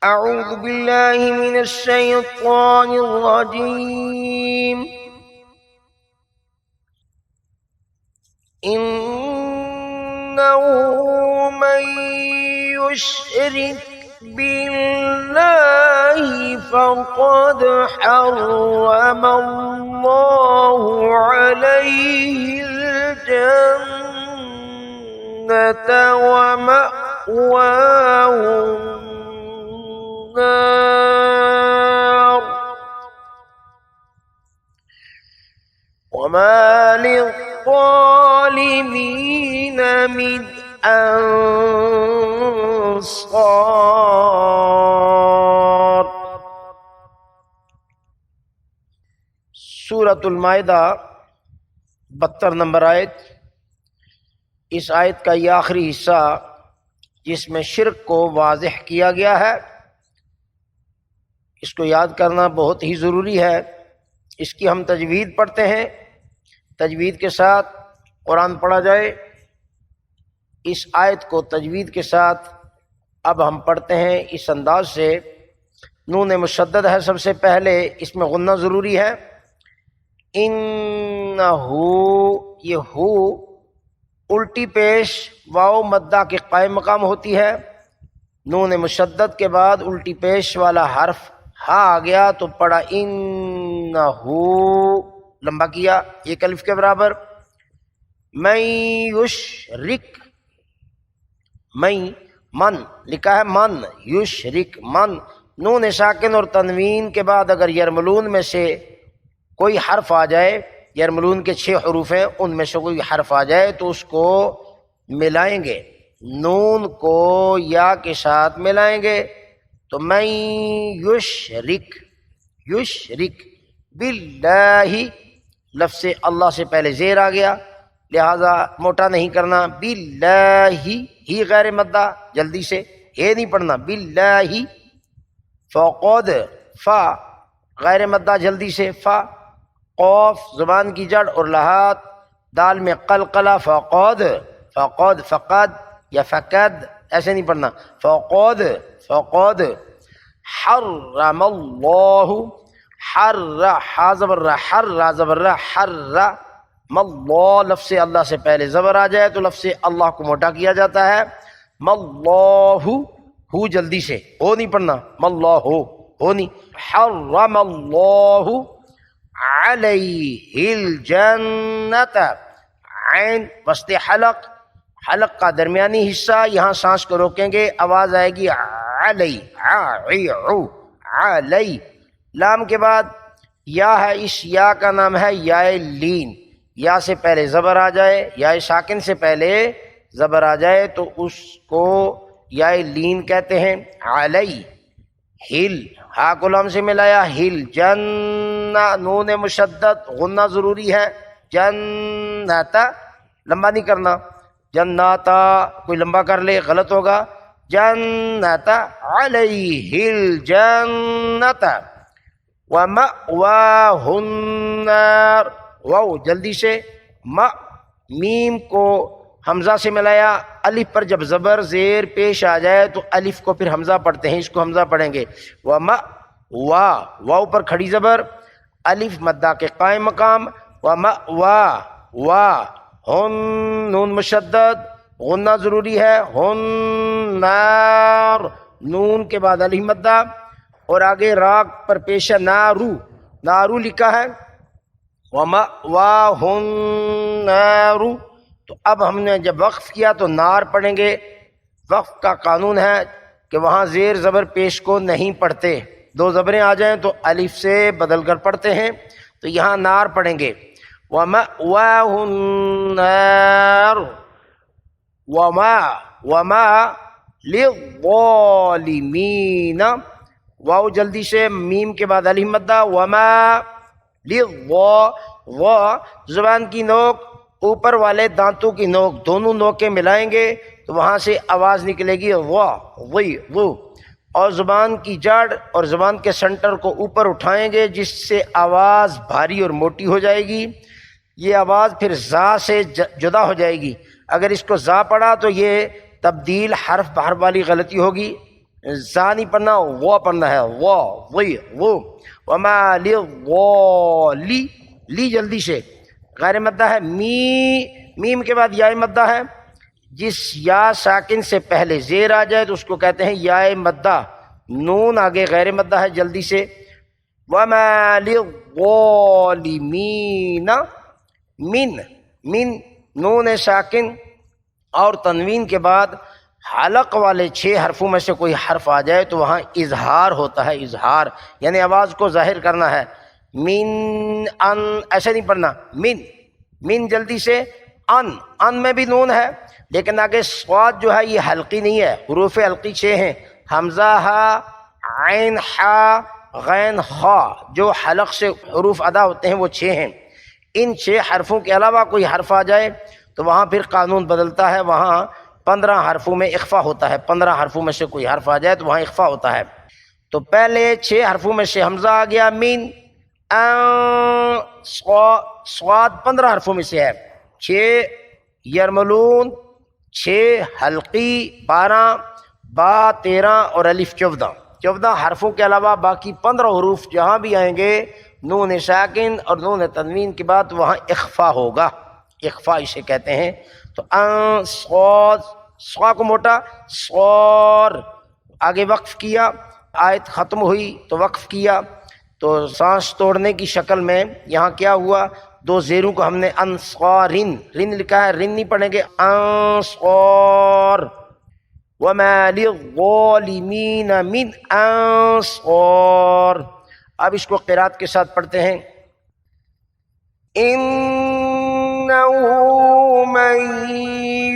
اعوذ باللہ من الشیطان الرجیم انه من يشرك بالله فقد حرم الله عليه الجنة ومأواه النار وما للظالمين من انصار۔ سورۃ المائدہ 72 نمبر آیت۔ اس آیت کا یہ آخری حصہ جس میں شرک کو واضح کیا گیا ہے، اس کو یاد کرنا بہت ہی ضروری ہے۔ اس کی ہم تجوید پڑھتے ہیں، تجوید کے ساتھ قرآن پڑھا جائے۔ اس آیت کو تجوید کے ساتھ اب ہم پڑھتے ہیں اس انداز سے۔ نون مشدد ہے سب سے پہلے، اس میں غنہ ضروری ہے۔ انہو، یہ ہو الٹی پیش واو مدہ کے قائم مقام ہوتی ہے۔ نون مشدد کے بعد الٹی پیش والا حرف ہا آ گیا تو پڑھا انہو، لمبا کیا ایک الف کے برابر۔ من یشرک، من لکھا ہے من، یشرک من، نون ساکن اور تنوین کے بعد اگر یرملون میں سے کوئی حرف آ جائے، یرملون کے 6 حروف ہیں، ان میں سے کوئی حرف آ جائے تو اس کو ملائیں گے، نون کو یا کے ساتھ ملائیں گے۔ تو من یشرک، یشرک باللہ، لفظ اللہ سے پہلے زیر آ گیا لہذا موٹا نہیں کرنا۔ باللہ ہی غیر مدہ، جلدی سے یہ نہیں پڑھنا۔ باللہ فقد، فا غیر مدہ جلدی سے، فا قوف زبان کی جڑ اور لہات، دال میں قلقلہ، فقد، فقد، فقد یا فقد ایسے نہیں پڑھنا، فقد، فقد حرم اللہ، حر حا زبر را، حر را زبر را، حر اللہ، لفظ اللہ سے پہلے زبر آ جائے تو لفظ اللہ کو موٹا کیا جاتا ہے۔ ماللہ، ہو جلدی سے، ہو نہیں پڑھنا، ماللہ ہو نہیں، حرم اللہ علیہ الجنت، عین وسط حلق، حلق کا درمیانی حصہ، یہاں سانس کو روکیں گے، آواز آئے گی علی، علی۔ لام کے بعد یا ہے، اس یا کا نام ہے یا لین، یا سے پہلے زبر آ جائے، یا ساکن سے پہلے زبر آ جائے تو اس کو یا لین کہتے ہیں۔ علی، ہل، ہا کو لام سے ملایا، ہل، جنہ، نون مشدد، غنہ ضروری ہے، جنتا، لمبا نہیں کرنا، جناتا کوئی لمبا کر لے غلط ہوگا، جنتا علیہ الجنت ومأواہ النار، واو جلدی سے، میم کو حمزہ سے ملایا، الف پر جب زبر زیر پیش آ جائے تو الف کو پھر حمزہ پڑھتے ہیں، اس کو حمزہ پڑھیں گے۔ واو پر کھڑی زبر، الف مدہ کے قائم مقام، وا ہن، نون مشدد، غنہ ضروری ہے، ہن نار، نون کے بعد الف مدہ اور آگے راگ پر پیش ہے، نارو، نارو لکھا ہے، ومأواہ النار۔ تو اب ہم نے جب وقف کیا تو نار پڑھیں گے۔ وقف کا قانون ہے کہ وہاں زیر زبر پیش کو نہیں پڑھتے، 2 زبریں آ جائیں تو الف سے بدل کر پڑھتے ہیں، تو یہاں نار پڑھیں گے، ومأواہ النار، وما للظالمین، واو جلدی سے، میم کے بعد الف مدہ، وما زبان کی نوک، اوپر والے دانتوں کی نوک، دونوں نوکیں ملائیں گے تو وہاں سے آواز نکلے گی وہ، اور زبان کی جڑ اور زبان کے سنٹر کو اوپر اٹھائیں گے جس سے آواز بھاری اور موٹی ہو جائے گی۔ یہ آواز پھر زا سے جدا ہو جائے گی۔ اگر اس کو زا پڑھا تو یہ تبدیل حرف بحر والی غلطی ہوگی، زا نہیں پڑھنا، وہ پڑھنا ہے، وہ وما للضالین، لی جلدی سے غیر مدہ ہے، میم کے بعد یا مدہ ہے، جس یا ساکن سے پہلے زیر آ جائے تو اس کو کہتے ہیں یا مدہ، نون آگے غیر مدہ ہے، جلدی سے وما للظالمین، من نون ساکن اور تنوین کے بعد حلق والے 6 حرفوں میں سے کوئی حرف آ جائے تو وہاں اظہار ہوتا ہے، اظہار یعنی آواز کو ظاہر کرنا ہے، من ان ایسے نہیں پڑھنا، من جلدی سے، ان میں بھی نون ہے لیکن آگے صاد جو ہے یہ حلقی نہیں ہے، حروف حلقی 6 ہیں، حمزہ ہا، عین ہا، غین خا، جو حلق سے حروف ادا ہوتے ہیں وہ 6 ہیں، ان 6 حرفوں کے علاوہ کوئی حرف آ جائے تو وہاں پھر قانون بدلتا ہے، وہاں 15 حرفوں میں اخفا ہوتا ہے، 15 حرفوں میں سے کوئی حرف آ جائے تو وہاں اخفا ہوتا ہے۔ تو پہلے 6 حرفوں میں سے حمزہ آ گیا، من، صاد 15 حرفوں میں سے ہے، 6 یرملون، 6 حلقی 12، با 13 اور الف 14 حرفوں کے علاوہ باقی 15 حروف جہاں بھی آئیں گے نون ساکن اور نون تنوین کے بعد وہاں اخفا ہوگا، اخفا اسے کہتے ہیں۔ تو صا کو موٹا، صور آگے وقف کیا، آیت ختم ہوئی تو وقف کیا، تو سانس توڑنے کی شکل میں یہاں کیا ہوا، 2 زیروں کو ہم نے انصارن، رن لکھا ہے، رن نہیں پڑھیں گے، انصار، وما للظالمین من انصار۔ اب اس کو قرات کے ساتھ پڑھتے ہیں، انہ من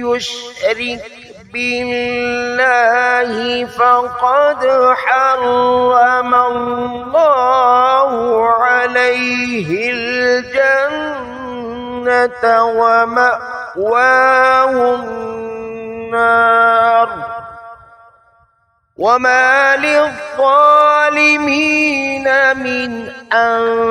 یشرک باللہ فقد حرم اللہ علیہ الجنة ومأواہ النار وما للظالمین من انصار۔